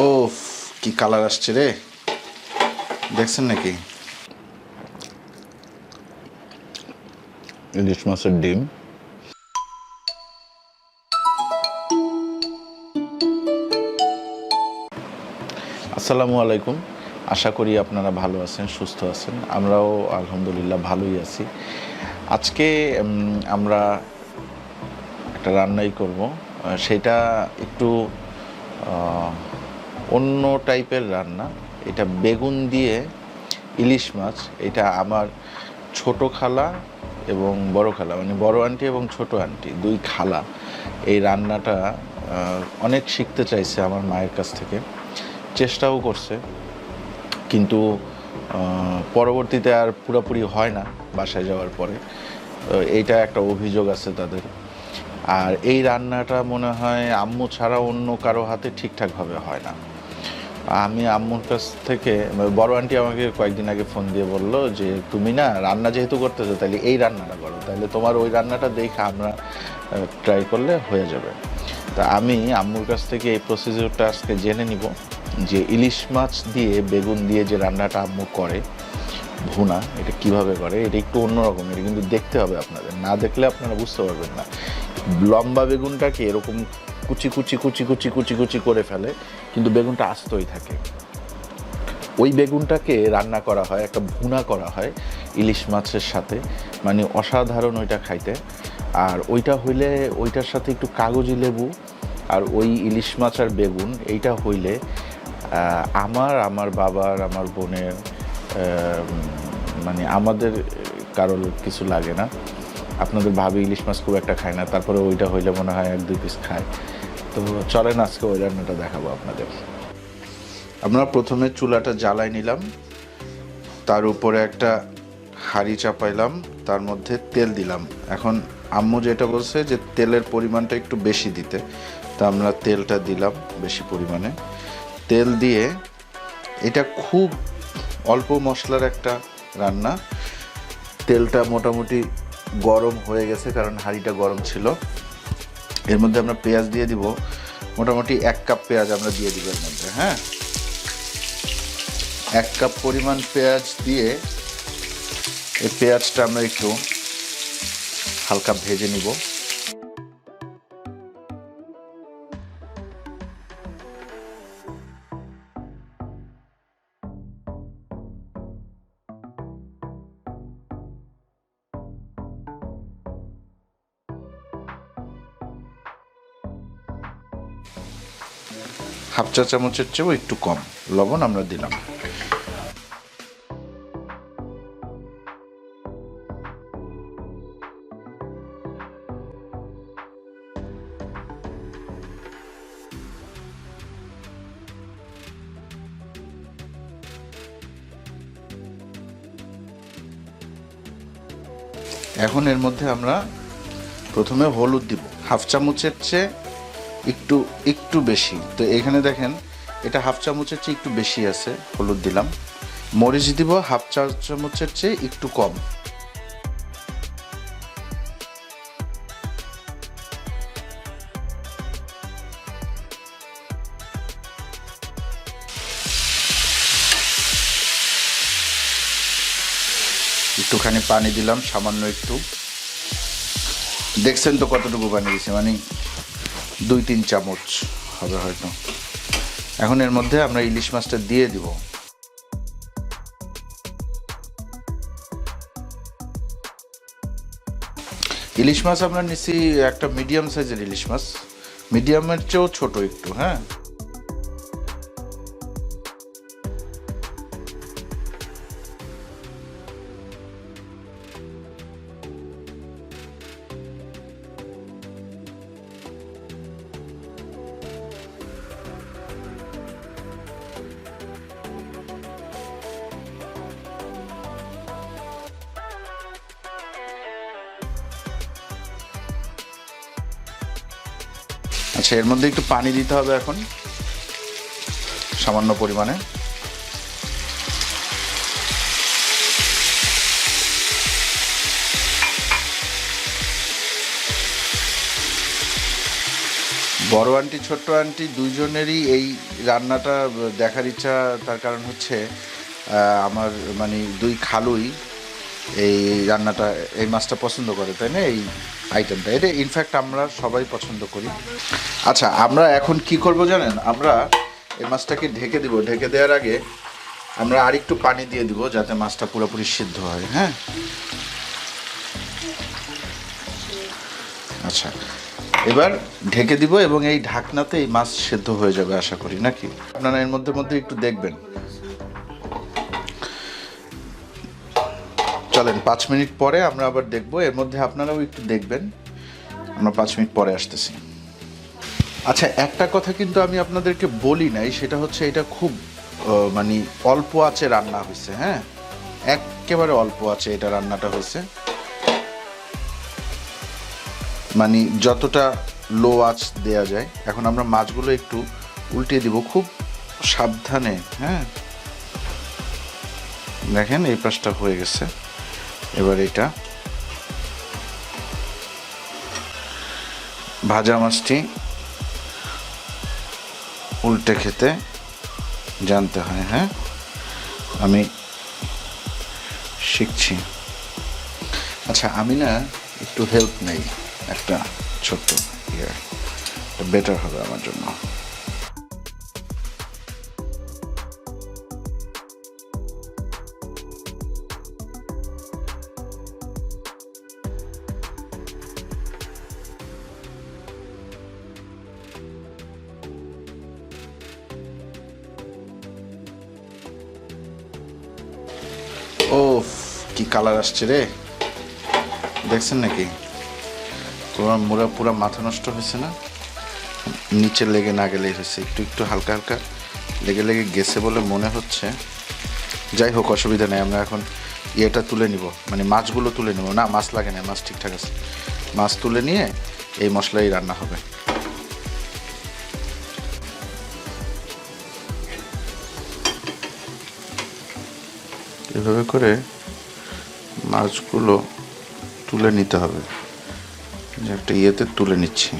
ওফ, কি কালার আসছে রে, দেখছেন নাকি? ইলিশ মাছের ডিম। আসসালামু আলাইকুম, আশা করি আপনারা ভালো আছেন, সুস্থ আছেন। আমরাও আলহামদুলিল্লাহ ভালোই আছি। আজকে আমরা একটা রান্নাই করব, সেটা একটু অন্য টাইপের রান্না। এটা বেগুন দিয়ে ইলিশ মাছ। এটা আমার ছোট খালা এবং বড় খালা, মানে বড় আন্টি এবং ছোট আন্টি, দুই খালা এই রান্নাটা অনেক শিখতে চাইছে আমার মায়ের কাছ থেকে, চেষ্টাও করছে, কিন্তু পরবর্তীতে আর পুরোপুরি হয় না বাসায় যাওয়ার পরে। এইটা একটা অভিযোগ আছে তাদের। আর এই রান্নাটা মনে হয় আম্মু ছাড়া অন্য কারো হাতে ঠিকঠাকভাবে হয় না। আমি আম্মুর কাছ থেকে, বড় আন্টি আমাকে কয়েকদিন আগে ফোন দিয়ে বলল যে তুমি না রান্না যেহেতু করতেছো, তাহলে এই রান্নাটা করো, তাহলে তোমার ওই রান্নাটা দেখে আমরা ট্রাই করলে হয়ে যাবে। তা আমি আম্মুর কাছ থেকে এই প্রসিডিউরটা আজকে জেনে নিব যে ইলিশ মাছ দিয়ে বেগুন দিয়ে যে রান্নাটা আম্মু করে ভুনা, এটা কিভাবে করে। এটা একটু অন্যরকম, এটা কিন্তু দেখতে হবে আপনাদের, না দেখলে আপনারা বুঝতে পারবেন না। লম্বা বেগুনটাকে এরকম কুচি কুচি কুচি কুচি কুচি কুচি করে ফেলে, কিন্তু বেগুনটা আস্তই থাকে। ওই বেগুনটাকে রান্না করা হয়, একটা ভুনা করা হয় ইলিশ মাছের সাথে, মানে অসাধারণ ওইটা খাইতে। আর ওইটা হইলে ওইটার সাথে একটু কাগজি লেবু আর ওই ইলিশ মাছ আর বেগুন, এইটা হইলে আমার বাবার, আমার বোনের, মানে আমাদের কারোর কিছু লাগে না। আপনাদের ভাবি ইলিশ মাছ খুব একটা খায় না, তারপরে ওইটা হইলে মনে হয় 1-2 পিস খায়। তো চলেন আজকে ওই রান্নাটা দেখাবো আপনাদের। আমরা প্রথমে চুলাটা জ্বালাই নিলাম, তার উপরে একটা হাঁড়ি চাপাইলাম, তার মধ্যে তেল দিলাম। এখন আম্মু যেটা বলছে যে তেলের পরিমাণটা একটু বেশি দিতে, তা আমরা তেলটা দিলাম বেশি পরিমাণে। তেল দিয়ে, এটা খুব অল্প মশলার একটা রান্না। তেলটা মোটামুটি গরম হয়ে গেছে, কারণ হাঁড়িটা গরম ছিল। এর মধ্যে আমরা পেঁয়াজ দিয়ে দিব, মোটামুটি 1 কাপ পেঁয়াজ আমরা দিয়ে দিব এর মধ্যে। হ্যাঁ, 1 কাপ পরিমাণ পেঁয়াজ দিয়ে এই পেঁয়াজটা আমরা একটু হালকা ভেজে নিব। হাফ চা চামচের চেয়েও একটু কম লবণ আমরা দিলাম। এখন এর মধ্যে আমরা প্রথমে হলুদ দিব, হাফ চামচের চেয়ে একটু একটু বেশি। তো এখানে দেখেন, এটা হাফ চামচের চেয়ে একটু বেশি আছে, হলুদ দিলাম। মরিচ দিব হাফ চা চামচের চেয়ে একটু কম। একটুখানি পানি দিলাম, সামান্য একটু। দেখছেন তো কতটুকু পানি দিয়েছি, মানে 2-3 চামচ হবে হয়তো। এখন এর মধ্যে আমরা ইলিশ মাছটা দিয়ে দিব। ইলিশ মাছ আমরা নিছি একটা মিডিয়াম সাইজের ইলিশ মাছ, মিডিয়ামের চেয়েও ছোট একটু। হ্যাঁ, আচ্ছা, এর মধ্যে একটু পানি দিতে হবে এখন, সামান্য পরিমাণে। বড় আন্টি ছোট্ট আন্টি দুইজনেরই এই রান্নাটা দেখার ইচ্ছা। তার কারণ হচ্ছে আমার মানে দুই খালুই এই রান্নাটা, এই মাছটা পছন্দ করে, তাই না? এই আইটেমটা, এটা ইনফ্যাক্ট আমরা সবাই পছন্দ করি। আচ্ছা, আমরা এখন কি করব জানেন? আমরা এই মাছটাকে ঢেকে দিব। ঢেকে দেওয়ার আগে আমরা আরেকটু পানি দিয়ে দিব যাতে মাছটা পুরোপুরি সিদ্ধ হয়। হ্যাঁ, আচ্ছা, এবার ঢেকে দিব এবং এই ঢাকনাতে এই মাছ সেদ্ধ হয়ে যাবে আশা করি, নাকি? আপনারা এর মধ্যে মধ্যে একটু দেখবেন। চলেন 5 মিনিট পরে আমরা আবার দেখব। এর মধ্যে আপনারাও একটু দেখবেন। আমরা 5 মিনিট পরে আসতেছি। আচ্ছা, একটা কথা কিন্তু আমি আপনাদেরকে বলি নাই, সেটা হচ্ছে এটা খুব মানে অল্প আঁচে রান্না হয়েছে। হ্যাঁ, একেবারে অল্প আঁচে এটা রান্নাটা হয়েছে, মানে যতটা লো আঁচ দেয়া যায়। এখন আমরা মাছগুলো একটু উল্টে দিব খুব সাবধানে। হ্যাঁ, দেখেন এই পাশটা হয়ে গেছে। এবার এটা ভাজা মাছটি উল্টে খেতে জানতে হয়। হ্যাঁ, আমি শিখছি। আচ্ছা, আমি না একটু হেল্প নেই, একটা ছোট্ট ইয়ে, বেটার হবে আমার জন্য। ও, কি কালার আসছে রে, দেখছেন নাকি? তোমার পুরা মাথা নষ্ট হয়েছে না? নিচে লেগে না গেলেই হয়েছে, একটু একটু হালকা হালকা লেগে লেগে গেছে বলে মনে হচ্ছে। যাই হোক, অসুবিধা নেই। আমরা এখন ইয়েটা তুলে নিব, মানে মাছগুলো তুলে নেব। না, মাছ লাগে না, মাছ ঠিকঠাক আছে। মাছ তুলে নিয়ে এই মশলাই রান্না হবে। এভাবে করে মাছগুলো তুলে নিতে হবে। একটা ইয়েতে তুলে নিচ্ছি।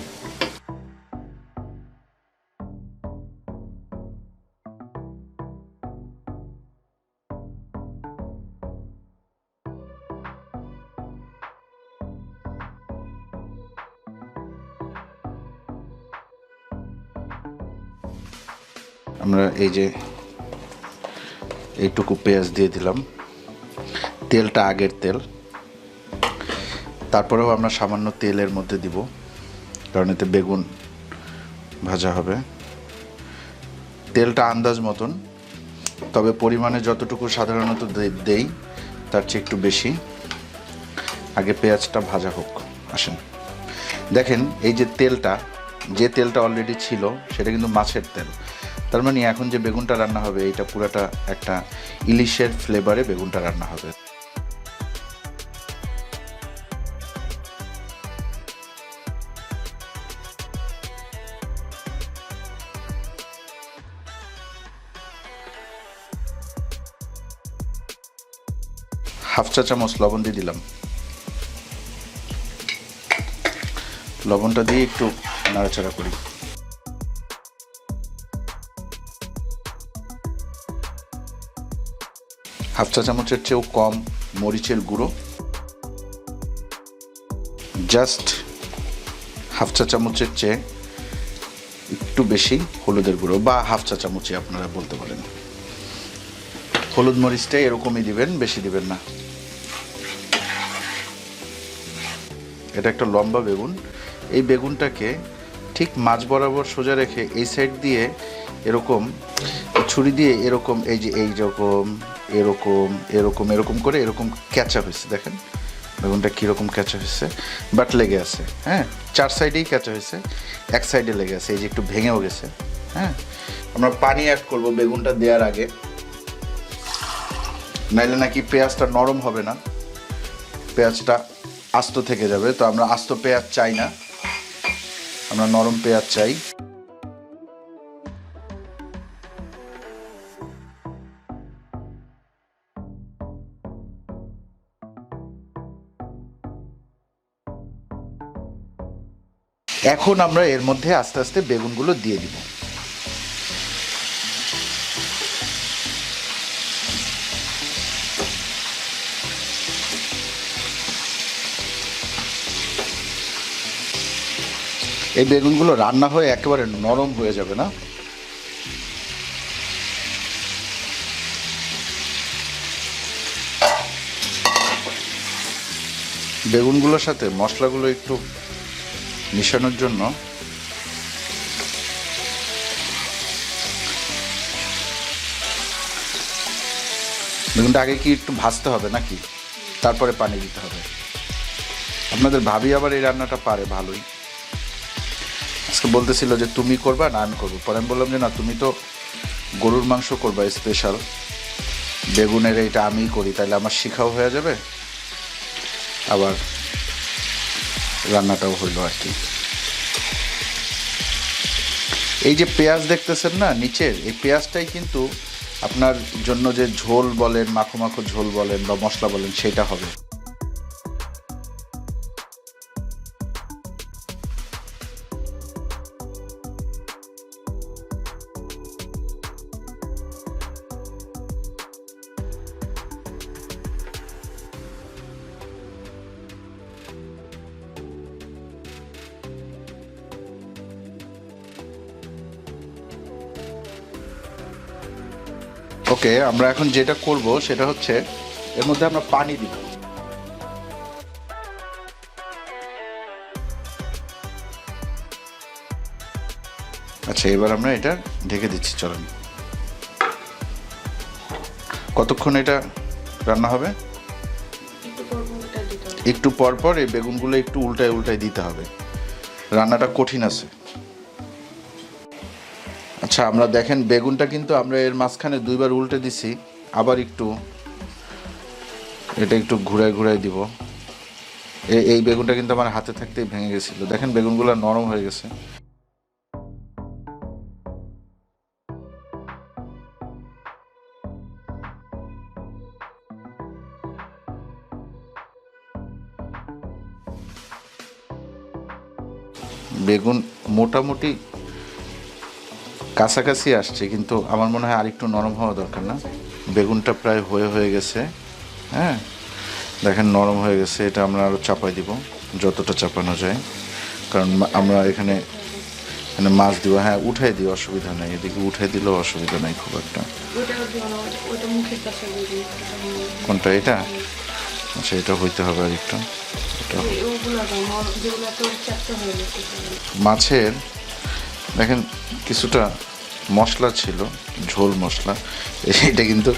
আমরা এই যে এইটুকু পেঁয়াজ দিয়ে দিলাম, তেলটা আগের তেল। তারপরেও আমরা সামান্য তেলের মধ্যে দিব, কারণ এতে বেগুন ভাজা হবে। তেলটা আন্দাজ মতন, তবে পরিমাণে যতটুকু সাধারণত দেই তার চেয়ে একটু বেশি। আগে পেঁয়াজটা ভাজা হোক। আসেন দেখেন, এই যে তেলটা অলরেডি ছিল সেটা কিন্তু মাছের তেল। তার মানে এখন যে বেগুনটা রান্না হবে এটা পুরাটা একটা ইলিশের ফ্লেভারে বেগুনটা রান্না হবে। হাফ চা চামচ লবণ দিয়ে দিলাম। লবণটা দিয়ে একটু নাড়াচাড়া করি। হাফ চা চামচের চেয়েও কম মরিচের গুঁড়ো, জাস্ট হাফ চা চামচের চেয়ে একটু বেশি হলুদের গুঁড়ো, বা হাফ চা চামচই আপনারা বলতে পারেন। হলুদ মরিচটা এরকমই দিবেন, বেশি দিবেন না। এটা একটা লম্বা বেগুন। এই বেগুনটাকে ঠিক মাঝ বরাবর সোজা রেখে এই সাইড দিয়ে এরকম ছুরি দিয়ে এরকম, এই যে এইরকম এরকম এরকম এরকম করে এরকম ক্যাচা হয়েছে। দেখেন বেগুনটা কীরকম ক্যাচা হয়েছে, বাট লেগে আছে। হ্যাঁ, 4 সাইডেই ক্যাচা হয়েছে, এক সাইডে লেগে আছে, এই যে একটু ভেঙেও গেছে। হ্যাঁ, আমরা পানি অ্যাড করব বেগুনটা দেওয়ার আগে, নাইলে নাকি পেঁয়াজটা নরম হবে না, পেঁয়াজটা আস্ত থেকে যাবে। তো আমরা আস্ত পেঁয়াজ চাই না, আমরা নরম পেঁয়াজ চাই। এখন আমরা এর মধ্যে আস্তে আস্তে বেগুনগুলো দিয়ে দিব। এই বেগুনগুলো রান্না হয়ে একেবারে নরম হয়ে যাবে না, বেগুনগুলোর সাথে মশলাগুলো একটু মিশানোর জন্য বেগুনটা আগে কি একটু ভাজতে হবে নাকি, তারপরে পানি দিতে হবে? আপনাদের ভাবি আবার এই রান্নাটা পারে ভালোই। আজকে বলতেছিল যে তুমি করবা না আমি করবো, পরে আমি বললাম যে না, তুমি তো গরুর মাংস করবা স্পেশাল, বেগুনের এইটা আমিই করি, তাহলে আমার শিখাও হয়ে যাবে, আবার রান্নাটাও হইলো আর কি। এই যে পেঁয়াজ দেখতেছেন না নিচের, এই পেঁয়াজটাই কিন্তু আপনার জন্য যে ঝোল বলেন, মাখো মাখো ঝোল বলেন বা মশলা বলেন, সেটা হবে। ওকে, আমরা এখন যেটা করব সেটা হচ্ছে এর মধ্যে আমরা পানি দিব। আচ্ছা, এবার আমরা এটা ঢেকে দিচ্ছি, চলেন। কতক্ষণ এটা রান্না হবে? একটু পর পর এই বেগুনগুলো একটু উল্টায় উল্টায় দিতে হবে, রান্নাটা কঠিন আছে। আচ্ছা, আমরা দেখেন বেগুনটা কিন্তু আমরা এর মাঝখানে দুইবার উল্টে দিছি, আবার একটু এটা একটু ঘুরায় ঘুরায় দিব। এই বেগুনটা কিন্তু আমার হাতে থাকতেই ভেঙে গেছিল, দেখেন বেগুনগুলো নরম হয়ে গেছে। বেগুন মোটামুটি কাছাকাছি আসছে, কিন্তু আমার মনে হয় আরেকটু নরম হওয়া দরকার না? বেগুনটা প্রায় হয়ে গেছে, হ্যাঁ দেখেন নরম হয়ে গেছে। এটা আমরা আরও চাপাই দিব যতটা চাপানো যায়, কারণ আমরা এখানে মাছ দিব। হ্যাঁ, উঠাই দিই, অসুবিধা নেই, এদিকে উঠাই দিলেও অসুবিধা নেই খুব একটা। কোনটা? এটা? আচ্ছা, এটা হইতে হবে আর একটু। মাছের দেখেন কিছুটা মশলা ছিল, ঝোল মশলা, এটা কিন্তু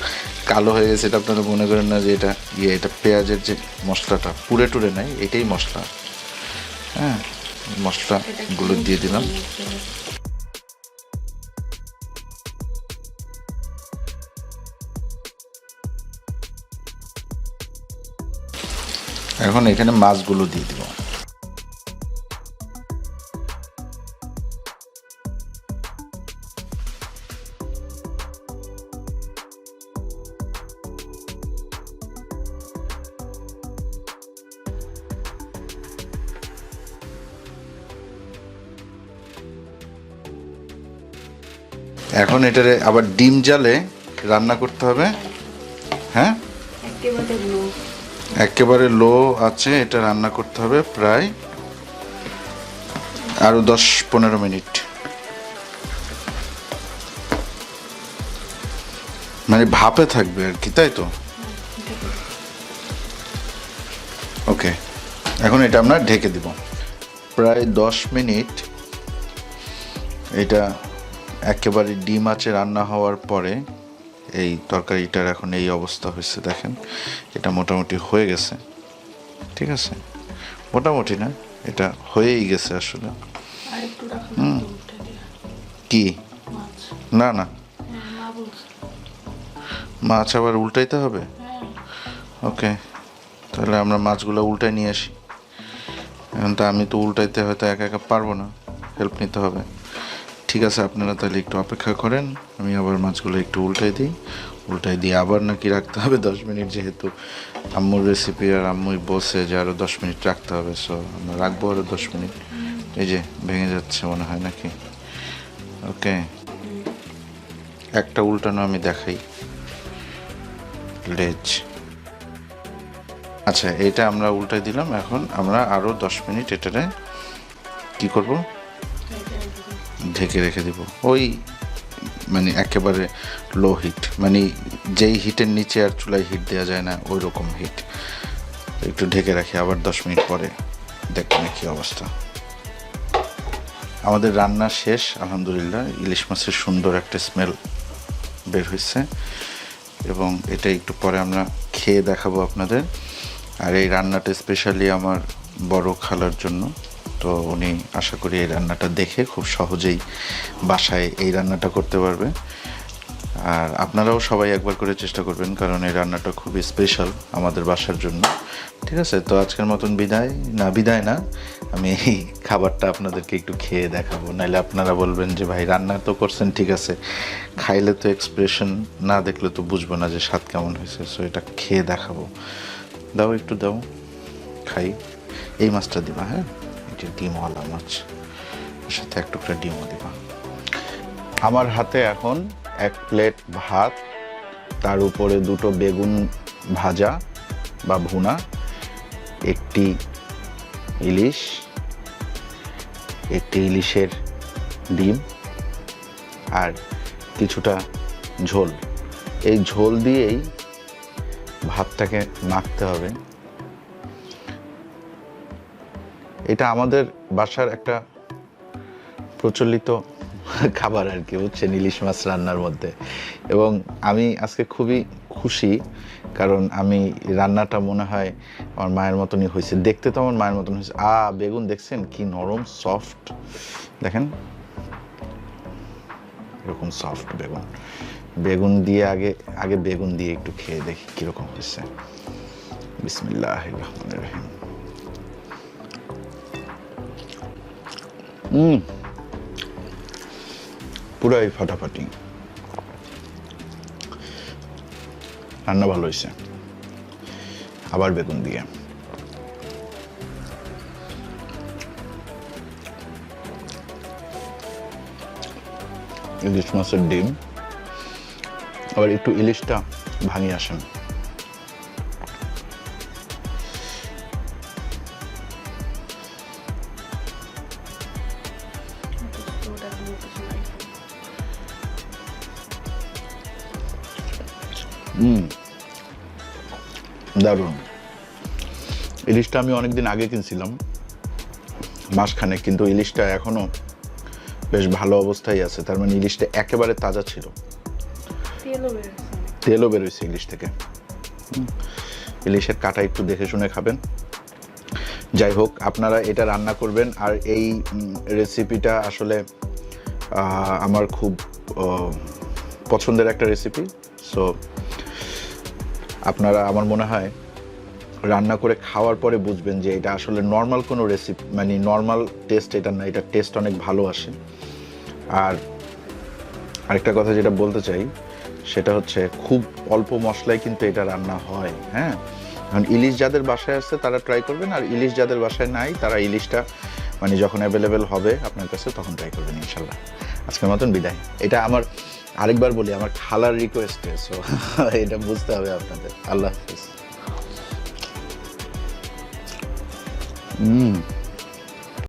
কালো হয়ে গেছে। এটা আপনারা মনে করেন না যে এটা এটা পেঁয়াজের যে মশলাটা পুড়ে টুড়ে নাই, এটাই মশলা। হ্যাঁ, মশলাগুলো দিয়ে দিলাম। এখন এখানে মাছগুলো দিয়ে দিব। এখন এটারে আবার ডিম জালে রান্না করতে হবে। হ্যাঁ, একেবারে লো আছে এটা রান্না করতে হবে প্রায় আরো 10-15 মিনিট, মানে ভাপে থাকবে আর কি, তাই তো? ওকে, এখন এটা আমরা ঢেকে দিব প্রায় 10 মিনিট। এটা একেবারে ডিম আছে রান্না হওয়ার পরে এই তরকারিটার এখন এই অবস্থা হয়েছে, দেখেন এটা মোটামুটি হয়ে গেছে। ঠিক আছে, মোটামুটি না, এটা হয়েই গেছে আসলে। কি? না না, মাছ আবার উল্টাইতে হবে? ওকে, তাহলে আমরা মাছগুলো উল্টাই নিয়ে আসি। এখন তো আমি তো উল্টাইতে হয়তো একা একা পারবো না, হেল্প নিতে হবে। ঠিক আছে, আপনারা তাহলে একটু অপেক্ষা করেন, আমি আবার মাছগুলো একটু উল্টাই দিয়ে আবার নাকি রাখতে হবে 10 মিনিট, যেহেতু আম্মুর রেসিপি আর আম্মুই বলছে যে আরও 10 মিনিট রাখতে হবে, সো আমরা রাখবো আরও 10 মিনিট। এই যে ভেঙে যাচ্ছে মনে হয় নাকি? ওকে, একটা উল্টানো আমি দেখাই। লেজ, আচ্ছা এটা আমরা উল্টাই দিলাম। এখন আমরা আরও 10 মিনিট এটারে কি করব, ঢেকে রেখে দিব। ওই মানে একেবারে লো হিট, মানে যেই হিটের নিচে আর চুলায় হিট দেওয়া যায় না ওই রকম হিট। একটু ঢেকে রাখি, আবার 10 মিনিট পরে দেখবেন কী অবস্থা। আমাদের রান্না শেষ আলহামদুলিল্লাহ। ইলিশ মাছের সুন্দর একটা স্মেল বের হয়েছে এবং এটা একটু পরে আমরা খেয়ে দেখাবো আপনাদের। আর এই রান্নাটা স্পেশালি আমার বড় খালার জন্য, তো উনি আশা করি এই রান্নাটা দেখে খুব সহজেই বাসায় এই রান্নাটা করতে পারবে। আর আপনারাও সবাই একবার করে চেষ্টা করবেন, কারণ এই রান্নাটা খুবই স্পেশাল আমাদের বাসার জন্য। ঠিক আছে, তো আজকের মতন বিদায় না, আমি এই খাবারটা আপনাদেরকে একটু খেয়ে দেখাবো, নাহলে আপনারা বলবেন যে ভাই রান্না তো করছেন ঠিক আছে, খাইলে তো এক্সপ্রেশন না দেখলে তো বুঝবো না যে স্বাদ কেমন হয়েছে। সো এটা খেয়ে দেখাবো। দাও একটু দাও, খাই। এই মাছটা দিবা, হ্যাঁ, এটা ডিমওয়ালা মাছ, এর সাথে এক টুকরা ডিমও দিবা। আমার হাতে এখন 1 প্লেট ভাত, তার উপরে 2টো বেগুন ভাজা বা ভুনা, একটি ইলিশের ডিম আর কিছুটা ঝোল। এই ঝোল দিয়েই ভাতটাকে মাখতে হবে। এটা আমাদের বাসার একটা প্রচলিত খাবার আর কি, বুঝছেন, ইলিশ মাছ রান্নার মধ্যে। এবং আমি আজকে খুবই খুশি, কারণ আমি রান্নাটা মনে হয় আমার মায়ের মতনই হয়েছে, দেখতে তো আমার মায়ের মতন হয়েছে। বেগুন দেখছেন কি নরম সফট, দেখেন এরকম সফট বেগুন দিয়ে আগে বেগুন দিয়ে একটু খেয়ে দেখি কিরকম হয়েছে। বিসমিল্লাহির রহমানির রহিম। পুরাই ফাটাফাটি, রান্না ভালো হয়েছে। আবার বেগুন দিয়ে ইলিশ মাছের ডিম, আবার একটু ইলিশটা ভাঙিয়ে আসেন। দারুণ। ইলিশটা আমি অনেকদিন আগে কিনছিলাম, মাসখানেক, কিন্তু ইলিশটা এখনো বেশ ভালো অবস্থায় আছে। তার মানে ইলিশটা একেবারে তাজা ছিল, তেলও বেরোইছে ইলিশ থেকে। ইলিশের কাটা একটু দেখে শুনে খাবেন। যাই হোক, আপনারা এটা রান্না করবেন। আর এই রেসিপিটা আসলে আমার খুব পছন্দের একটা রেসিপি। সো আপনারা, আমার মনে হয় রান্না করে খাওয়ার পরে বুঝবেন যে এটা আসলে নর্মাল কোনো রেসিপি, মানে নর্মাল টেস্ট এটা না, এটা টেস্ট অনেক ভালো আসে। আর আরেকটা কথা যেটা বলতে চাই সেটা হচ্ছে খুব অল্প মশলায় কিন্তু এটা রান্না হয়। হ্যাঁ, এখন ইলিশ যাদের বাসায় আসছে তারা ট্রাই করবেন, আর ইলিশ যাদের বাসায় নাই তারা ইলিশটা মানে যখন অ্যাভেলেবেল হবে আপনার কাছে তখন ট্রাই করবেন ইনশাল্লাহ। আজকের মতন বিদায়। এটা আমার, আরেকবার বলি, আমার খালার রিকোয়েস্টে, সো এটা বুঝতে হবে আপনাদের। আল্লাহ হাফিজ।